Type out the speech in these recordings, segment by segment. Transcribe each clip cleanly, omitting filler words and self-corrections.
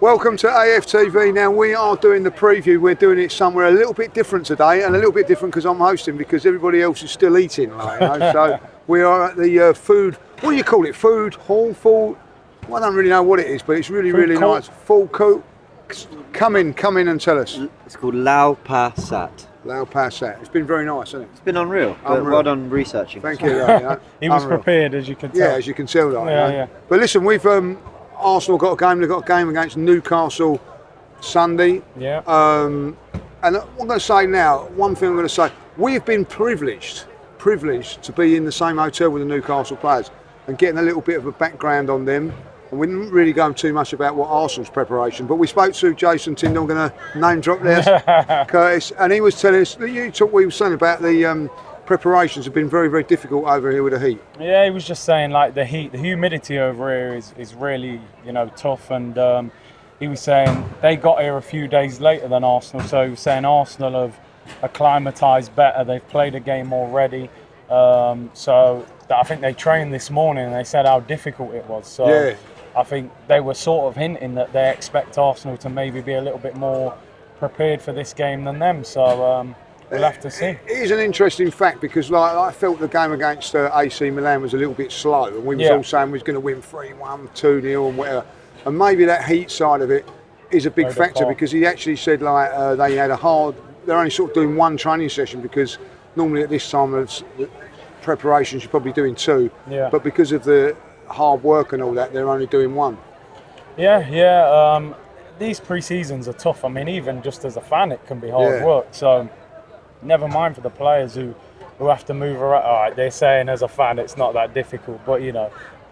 Welcome to AFTV. Now we are doing the preview. We're doing it somewhere a little bit different today, and a little bit different because I'm hosting, because everybody else is still eating. So we are at the food. What do you call it? Food hall? Well, I don't really know what it is, but it's really nice. Full coat. Come in and tell us. It's called Lau Pa Sat. Lau Pa Sat. It's been very nice, hasn't it? It's been unreal. Well done researching. Thank you. He was prepared, as you can tell. Yeah, as you can tell. Yeah. But listen, we've Arsenal got a game. They've got a game against Newcastle Sunday. Yeah. And what I'm going to say now, one thing I'm going to say, we've been privileged to be in the same hotel with the Newcastle players and getting a little bit of a background on them. And we didn't really go too much about what Arsenal's preparation, but we spoke to Jason Tyndall, I'm going to name drop there, Curtis, and he was telling us, we were saying about the preparations have been very difficult over here with the heat. Yeah, he was just saying like the heat, the humidity over here is really, tough, and he was saying they got here a few days later than Arsenal, so he was saying Arsenal have acclimatised better, they've played a game already, so I think they trained this morning and they said how difficult it was. So yeah. I think they were sort of hinting that they expect Arsenal to maybe be a little bit more prepared for this game than them. So we'll have to see. It is an interesting fact because I felt the game against AC Milan was a little bit slow, and we was all saying we was going to win 3-1, 2-0 and whatever. And maybe that heat side of it is a big factor because he actually said they had they're only sort of doing one training session because normally at this time of preparations you're probably doing two. Yeah. But because of the hard work and all that, they're only doing one. Yeah. These pre-seasons are tough. I mean, even just as a fan, it can be hard work. So never mind for the players who have to move around. All right, they're saying as a fan it's not that difficult, but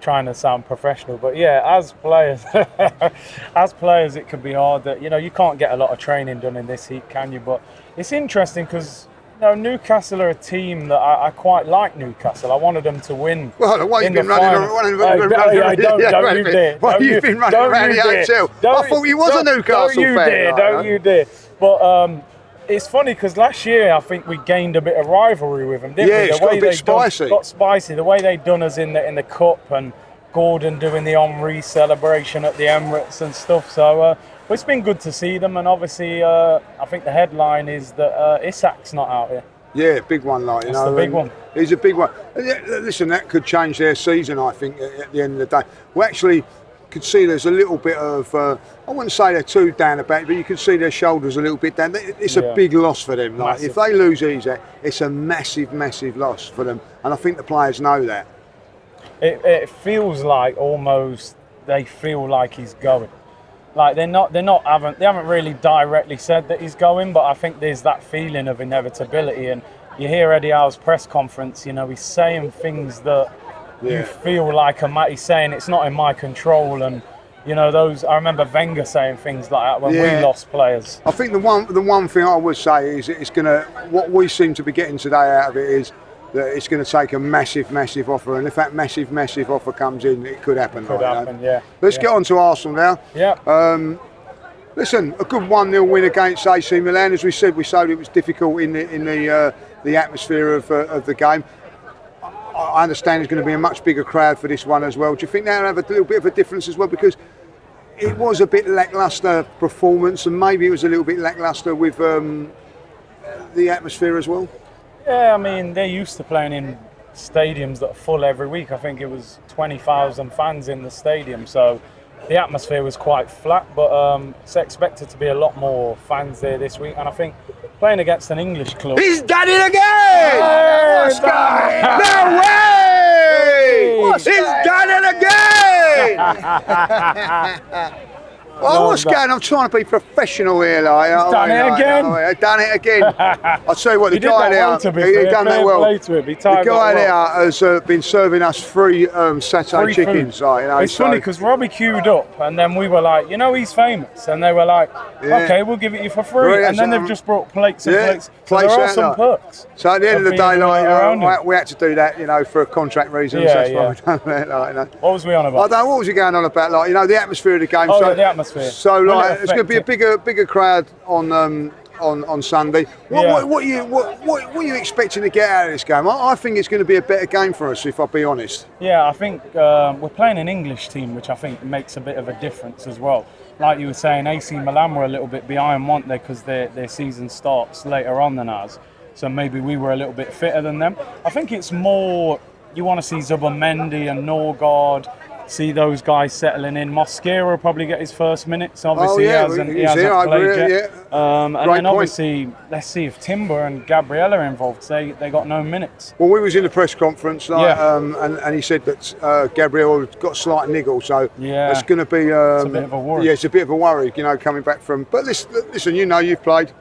trying to sound professional. But yeah, as players, it can be hard. That you can't get a lot of training done in this heat, can you? But it's interesting because Newcastle are a team that I quite like. Newcastle, I wanted them to win. Well, why you've been running around? Don't you've been running around the hotel? I thought you was a Newcastle fan. Don't you dare! But it's funny because last year I think we gained a bit of rivalry with them, didn't we? It's got a bit spicy. Got spicy. The way they done us in the cup, and Gordon doing the Henry celebration at the Emirates and stuff. So it's been good to see them, and obviously I think the headline is that Isak's not out here. Yeah, big one, That's the big one. He's a big one. Listen, that could change their season, I think, at the end of the day. We actually could see there's a little bit of, I wouldn't say they're too down about it, but you could see their shoulders a little bit down. It's a big loss for them. If they lose Isak, it's a massive loss for them, and I think the players know that. It feels like almost they feel like he's going. Like they haven't really directly said that he's going, but I think there's that feeling of inevitability. And you hear Eddie Howe's press conference, he's saying things that you feel like he's saying it's not in my control. And I remember Wenger saying things like that when we lost players. I think the one thing I would say is what we seem to be getting today out of it is that it's going to take a massive offer, and if that massive offer comes in, it could happen. Let's get on to Arsenal now. Yeah. Listen, a good 1-0 win against AC Milan. As we said, we showed it was difficult in the atmosphere of the game. I understand there's going to be a much bigger crowd for this one as well. Do you think that'll have a little bit of a difference as well? Because it was a bit lacklustre performance, and maybe it was a little bit lacklustre with the atmosphere as well. Yeah, I mean, they're used to playing in stadiums that are full every week. I think it was 20,000 fans in the stadium, so the atmosphere was quite flat, but it's expected to be a lot more fans there this week, and I think playing against an English club... He's done it again! No way! He's done it again! What's going on? I'm trying to be professional here. He's done it again. I've done it again. I'll tell you what, the guy there, he done that well. The guy there has been serving us free satay chickens. It's funny because Robbie queued up, and then we were like, he's famous, and they were like, okay, we'll give it you for free, and then they've just brought plates and plates. So there are some perks. So at the end of the day, we had to do that, for contract reasons. That's why we've done that. What was we on about? I don't know, what was he going on about? The atmosphere of the game. The atmosphere. So it's going to be a bigger crowd on on Sunday. What are you expecting to get out of this game? I think it's going to be a better game for us, if I'll be honest. Yeah, I think we're playing an English team, which I think makes a bit of a difference as well. Like you were saying, AC Milan were a little bit behind, weren't they? Because their season starts later on than ours. So maybe we were a little bit fitter than them. I think it's more, you want to see Zubomendi and Norgard, see those guys settling in. Mosquera will probably get his first minutes. Obviously, he hasn't played yet. And then obviously, let's see if Timber and Gabriel are involved. They got no minutes. Well, we was in the press conference, and he said that Gabriel got a slight niggle, so it's going to be it's a bit of a worry. Yeah, it's a bit of a worry, coming back from. But listen, you've played.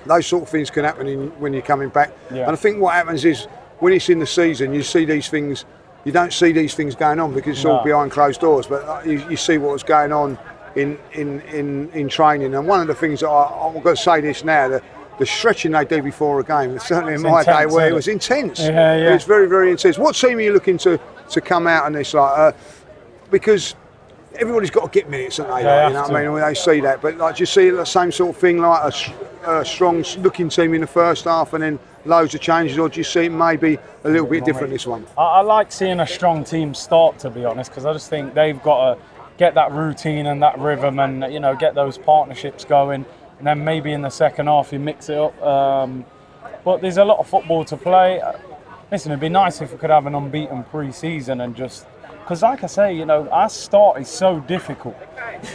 Those sort of things can happen when you're coming back. Yeah. And I think what happens is when it's in the season, you see these things. You don't see these things going on because it's all behind closed doors, but you see what was going on in training. And one of the things that I'm going to say this now, the stretching they do before a game, certainly in my day, where it was intense. Yeah. It was very, very intense. What team are you looking to come out on this? Because everybody's got to get minutes, don't they? You know what I mean? When they see that, but do you see the same sort of thing, like a strong-looking team in the first half, and then loads of changes, or do you see it maybe a little bit different this one? I like seeing a strong team start, to be honest, because I just think they've got to get that routine and that rhythm, and get those partnerships going, and then maybe in the second half you mix it up. But there's a lot of football to play. Listen, it'd be nice if we could have an unbeaten pre-season and just. Because like I say, our start is so difficult.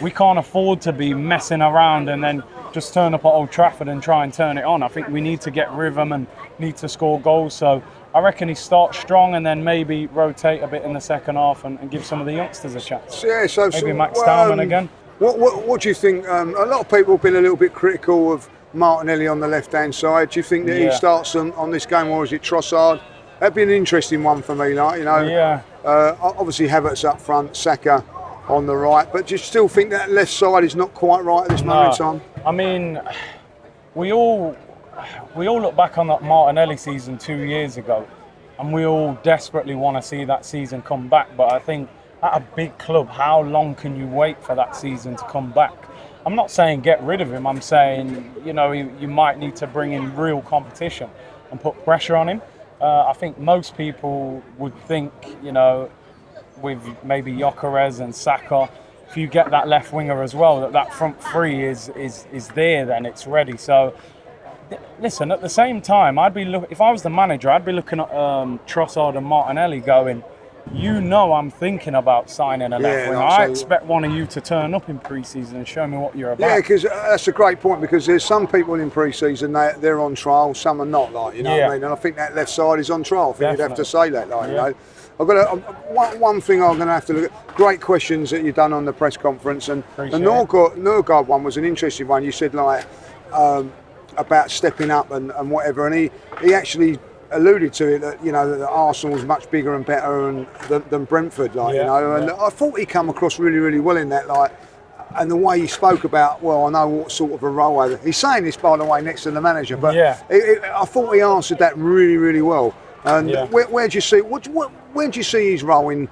We can't afford to be messing around and then just turn up at Old Trafford and try and turn it on. I think we need to get rhythm and need to score goals. So I reckon he starts strong and then maybe rotate a bit in the second half and give some of the youngsters a chance. Yeah, maybe Max Dalman again. What do you think? A lot of people have been a little bit critical of Martinelli on the left-hand side. Do you think that he starts on this game, or is it Trossard? That'd be an interesting one for me, obviously Havertz up front, Saka on the right, but do you still think that left side is not quite right at this moment in time? I mean, we all look back on that Martinelli season 2 years ago, and we all desperately want to see that season come back. But I think at a big club, how long can you wait for that season to come back? I'm not saying get rid of him. I'm saying you might need to bring in real competition and put pressure on him. I think most people would think, with maybe Gyökeres and Saka, if you get that left winger as well, that front three is there, then it's ready. So, listen, at the same time, if I was the manager, I'd be looking at Trossard and Martinelli going, I'm thinking about signing a left winger. I expect one of you to turn up in pre-season and show me what you're about. Yeah, because that's a great point, because there's some people in pre-season, they're on trial, some are not, what I mean? And I think that left side is on trial. I think you'd have to say that, I've got one thing I'm going to have to look at. Great questions that you've done on the press conference, and the Norgard one was an interesting one. You said about stepping up and whatever, and he actually alluded to it that that Arsenal was much bigger and better than Brentford, and I thought he come across really, really well in that, and the way he spoke about, I know what sort of a role. He's saying this, by the way, next to the manager, but I thought he answered that really, really well. And where do you see his role in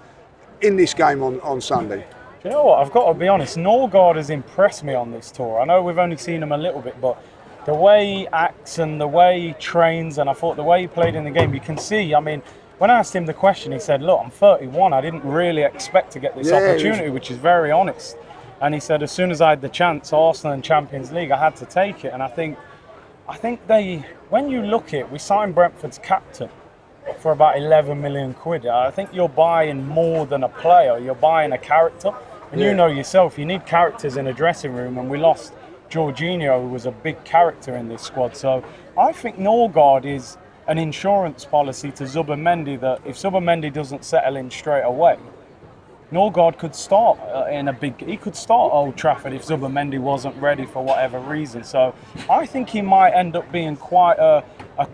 this game on Sunday? Do you know what? I've got to be honest. Norgard has impressed me on this tour. I know we've only seen him a little bit, but the way he acts and the way he trains, and I thought the way he played in the game, you can see. I mean, when I asked him the question, he said, "Look, I'm 31. I didn't really expect to get this opportunity," which is very honest. And he said, as soon as I had the chance, Arsenal and Champions League, I had to take it. And I think when you look at it, we signed Brentford's captain for about 11 million quid. I think you're buying more than a player. You're buying a character. And you know yourself, you need characters in a dressing room. And we lost Jorginho, who was a big character in this squad. So I think Norgard is an insurance policy to Zubomendi, that if Zubomendi doesn't settle in straight away, Norgard could start he could start Old Trafford if Zubomendi wasn't ready for whatever reason. So I think he might end up being quite a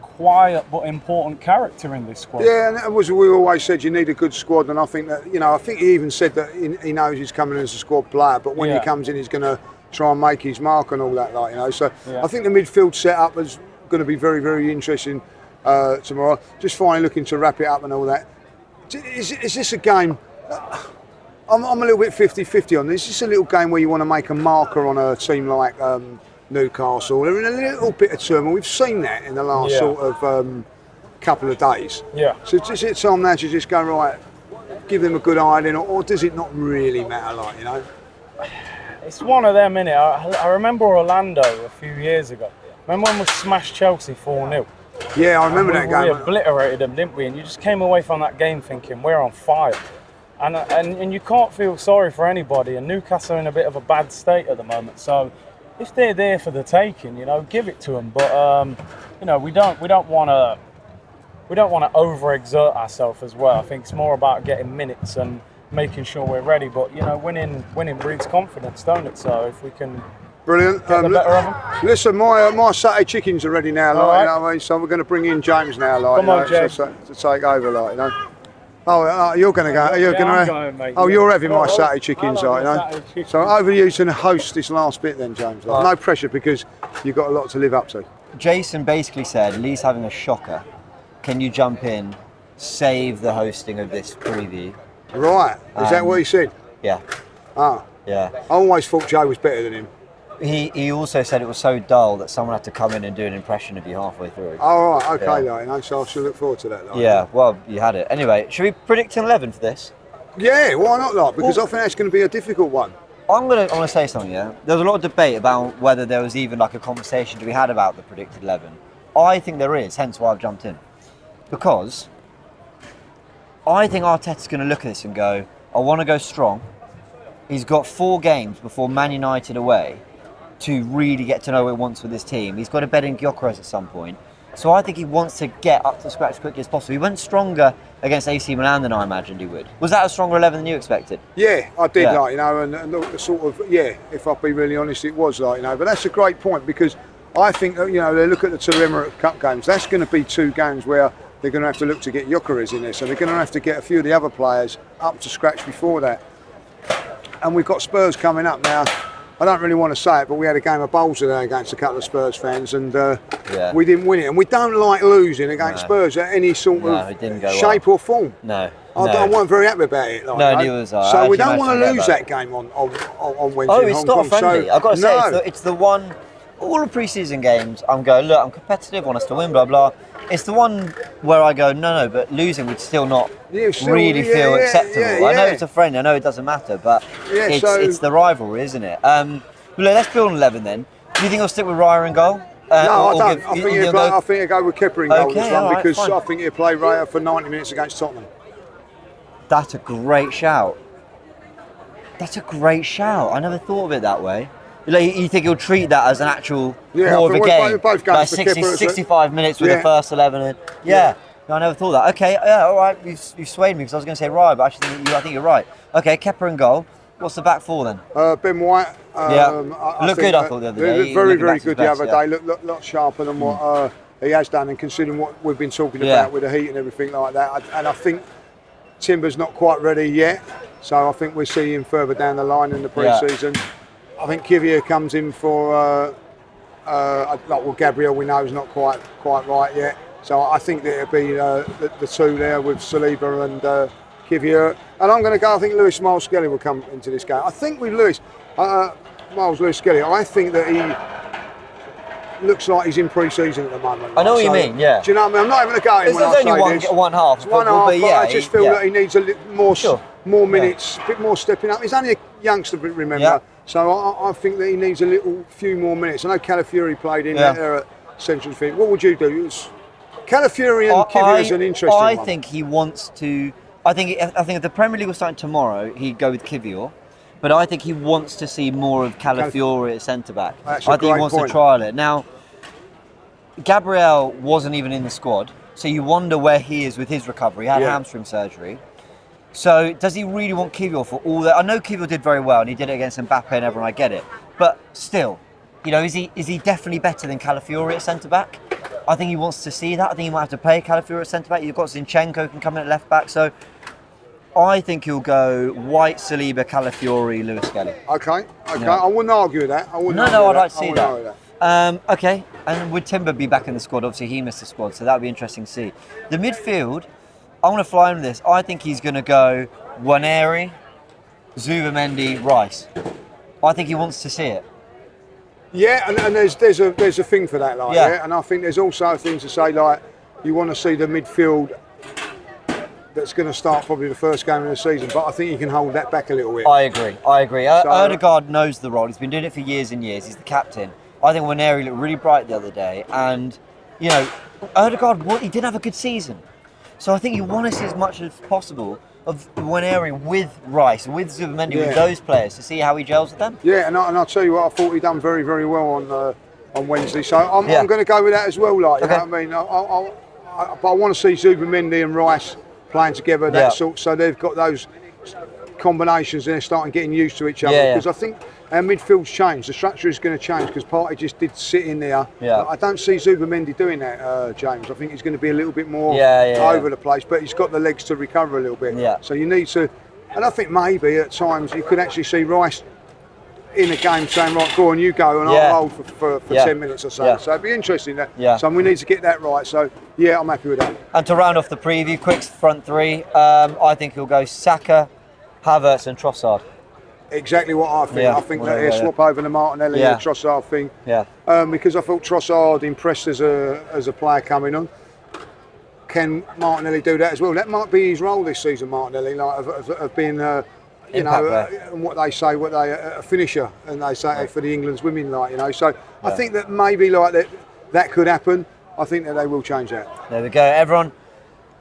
quiet but important character in this squad. Yeah, and as we always said, you need a good squad, and I think that I think he even said that he knows he's coming in as a squad player, but when he comes in, he's going to try and make his mark and all that, So I think the midfield setup is going to be very, very interesting tomorrow. Just finally looking to wrap it up and all that. Is this a game? I'm a little bit 50-50 on this. Is this a little game where you want to make a marker on a team like Newcastle. They're in a little bit of turmoil. We've seen that in the last sort of couple of days. Yeah. So is it time now to just go, right, give them a good ironing, or does it not really matter, like, you know? It's one of them, innit? I remember Orlando a few years ago. Remember when we smashed Chelsea 4-0? Yeah, I remember that game. We obliterated them, didn't we? And you just came away from that game thinking, we're on fire. And you can't feel sorry for anybody. And Newcastle are in a bit of a bad state at the moment. So if they're there for the taking, you know, give it to them. But you know, we don't want to overexert ourselves as well. I think it's more about getting minutes and making sure we're ready. But you know, winning breeds confidence, don't it? So if we can. Brilliant. Get the better of them. Listen, my Saturday chickens are ready now, like, you know what I mean? So we're going to bring in James now, like, come on, James. to take over, like, you know. Oh, you're going to go. You're going to. Going, mate. Oh, you're having my Saturday chickens, like, you know. So over to you to host this last bit, then, James. Like, no pressure because you've got a lot to live up to. Jason basically said, Lee's having a shocker. Can you jump in, save the hosting of this preview? Right. Is that what he said? Yeah. Ah. Yeah. I always thought Joe was better than him. He also said it was so dull that someone had to come in and do an impression of you halfway through. Oh, right, okay, like, you know, so I should look forward to that. Like, yeah, well, you had it. Anyway, should we predict an 11 for this? Yeah, why not, like? Because I think that's going to be a difficult one. I'm gonna say something, yeah? There was a lot of debate about whether there was even like a conversation to be had about the predicted 11. I think there is, hence why I've jumped in. Because I think Arteta's going to look at this and go, I want to go strong. He's got 4 games before Man United away to really get to know what he wants with his team. He's got to bet in Gyökeres at some point. So I think he wants to get up to scratch as quickly as possible. He went stronger against AC Milan than I imagined he would. Was that a stronger 11 than you expected? Yeah, I did, like, you know, and the sort of, yeah, if I'll be really honest, it was, like, you know, but that's a great point because I think, you know, they look at the 2 Emirates Cup games, that's going to be 2 games where they're going to have to look to get Gyökeres in there, so they're going to have to get a few of the other players up to scratch before that. And we've got Spurs coming up now. I don't really want to say it, but we had a game of bowls today against a couple of Spurs fans, and we didn't win it. And we don't like losing against Spurs at any sort of shape or form. No. I wasn't very happy about it. Like, no, neither was I. So we don't want to lose that game on Wednesday. Oh, it's not friendly. I've got to say, it's the one. All the pre-season games, I'm going, look, I'm competitive, want us to win, blah blah. It's the one where I go, no, but losing would still not really feel acceptable. I know it's a friend, I know it doesn't matter, but it's the rivalry, isn't it? Let's build on 11 then. Do you think he'll stick with Raya in goal? No, I don't. I think he'll go with Kepa in goal this one because I think he'll play Raya for 90 minutes against Tottenham. That's a great shout. I never thought of it that way. Like, you think he'll treat that as an actual more of a game? Both like 65 minutes with the first 11. No, I never thought that. Okay, all right, you've swayed me because I was going to say Raya, but actually I think you're right. Okay, Kepa in goal. What's the back 4 then? Ben White. Looked good, I thought, the other day. Very good the other day. Looked a lot sharper than what he has done, and considering what we've been talking about with the heat and everything like that. And I think Timber's not quite ready yet, so I think we'll see him further down the line in the pre-season. I think Kivior comes in for Gabriel. We know is not quite right yet, so I think that it'll be the 2 there with Saliba and Kivior. And I'm going to go. I think Miles Skelly will come into this game. I think with Miles Skelly, I think that he looks like he's in pre-season at the moment. I know what you mean. Yeah. Do you know what I mean? I'm not even going to go in when I say this. There's only one half. It's one half, but I just feel that he needs a more minutes, a bit more stepping up. He's only a youngster, remember. Yeah. So I think that he needs a few more minutes. I know Calafiori played in there at Central Field. What would you do? Calafiori and Kivior is an interesting one. I think he wants to. I think if the Premier League was starting tomorrow, he'd go with Kivior. But I think he wants to see more of Calafiori at centre back. I think he wants to trial it. Now, Gabriel wasn't even in the squad, so you wonder where he is with his recovery. He had hamstring surgery. So does he really want Kivior for all that? I know Kivior did very well and he did it against Mbappe and everyone, I get it. But still, you know, is he definitely better than Calafiori at centre-back? I think he wants to see that. I think he might have to play Calafiori at centre-back. You've got Zinchenko can come in at left-back. So I think he'll go White, Saliba, Calafiori, Lewis Skelly. Okay. Yeah. I wouldn't argue with that. I'd like to see that. Okay, and would Timber be back in the squad? Obviously, he missed the squad, so that would be interesting to see. The midfield, I want to fly into this. I think he's going to go Waneri, Zubamendi, Rice. I think he wants to see it. Yeah, and there's a thing for that, like, yeah. And I think there's also things to say, like, you want to see the midfield that's going to start probably the first game of the season, but I think you can hold that back a little bit. I agree. Odegaard knows the role. He's been doing it for years and years. He's the captain. I think Waneri looked really bright the other day, and you know, Odegaard, he didn't have a good season, so I think you want to see as much as possible of Waneri with Rice, with Zubimendi, with those players to see how he gels with them. Yeah, and I'll tell you what, I thought he done very, very well on Wednesday, so I'm going to go with that as well. Like, you know what I mean? But I want to see Zubimendi and Rice playing together, so they've got those combinations and they're starting getting used to each other. Because I think our midfield's changed. The structure is going to change because Partey just did sit in there. I don't see Zubimendi doing that, James. I think he's going to be a little bit more over the place, but he's got the legs to recover a little bit. So you need to, and I think maybe at times you could actually see Rice in a game saying, right, go on, you go, and I'll hold for 10 minutes or so. So it'd be interesting. So we need to get that right. So yeah, I'm happy with that. And to round off the preview, quick front three, I think he'll go Saka, Havertz and Trossard. Exactly what I think. I think that he'll swap over the Martinelli and Trossard thing. Because I thought Trossard impressed as a player coming on. Can Martinelli do that as well? That might be his role this season, Martinelli, like of being, you know, and what they say, a finisher, and they say for the England's women, like, you know. So I think that maybe like that could happen. I think that they will change that. There we go, everyone.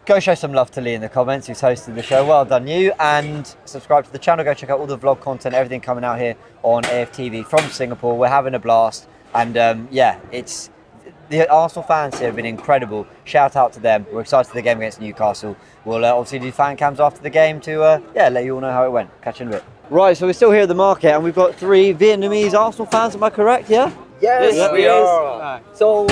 Go show some love to Lee in the comments, who's hosted the show. Well done, you. And subscribe to the channel. Go check out all the vlog content, everything coming out here on AFTV from Singapore. We're having a blast. And it's the Arsenal fans here have been incredible. Shout out to them. We're excited for the game against Newcastle. We'll obviously do fan cams after the game to let you all know how it went. Catch you in a bit. Right, so we're still here at the market and we've got 3 Vietnamese Arsenal fans. Am I correct? Yeah. Yes, we are. So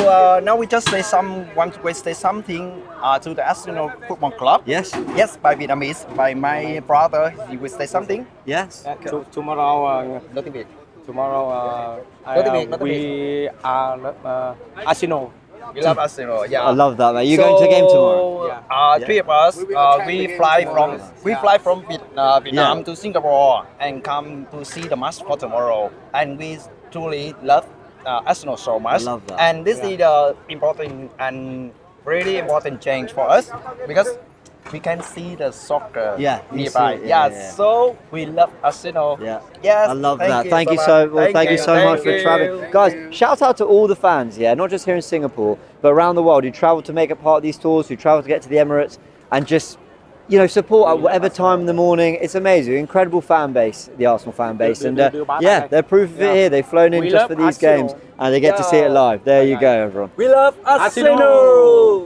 now we just want to say something to the Arsenal Football Club. Yes. Yes, by Vietnamese, by my brother, he will say something. Yes. Tomorrow, nothing big. Tomorrow, we are Arsenal. We love Arsenal. Yeah. I love that, mate. You're going to the game tomorrow. 3 of us, we fly from Vietnam to Singapore and come to see the match for tomorrow. And we truly love Arsenal so much. I love that. And this is the important and really important change for us because we can see the soccer nearby. So we love Arsenal. Yes. I love that. Thank you so much for traveling. Guys, shout out to all the fans, not just here in Singapore, but around the world who travel to make a part of these tours, who travel to get to the Emirates and just support at whatever time in the morning. It's amazing. Incredible fan base, the Arsenal fan base. And they're proof of it here. They've flown in just for these games and they get to see it live. There you go, everyone. We love Arsenal!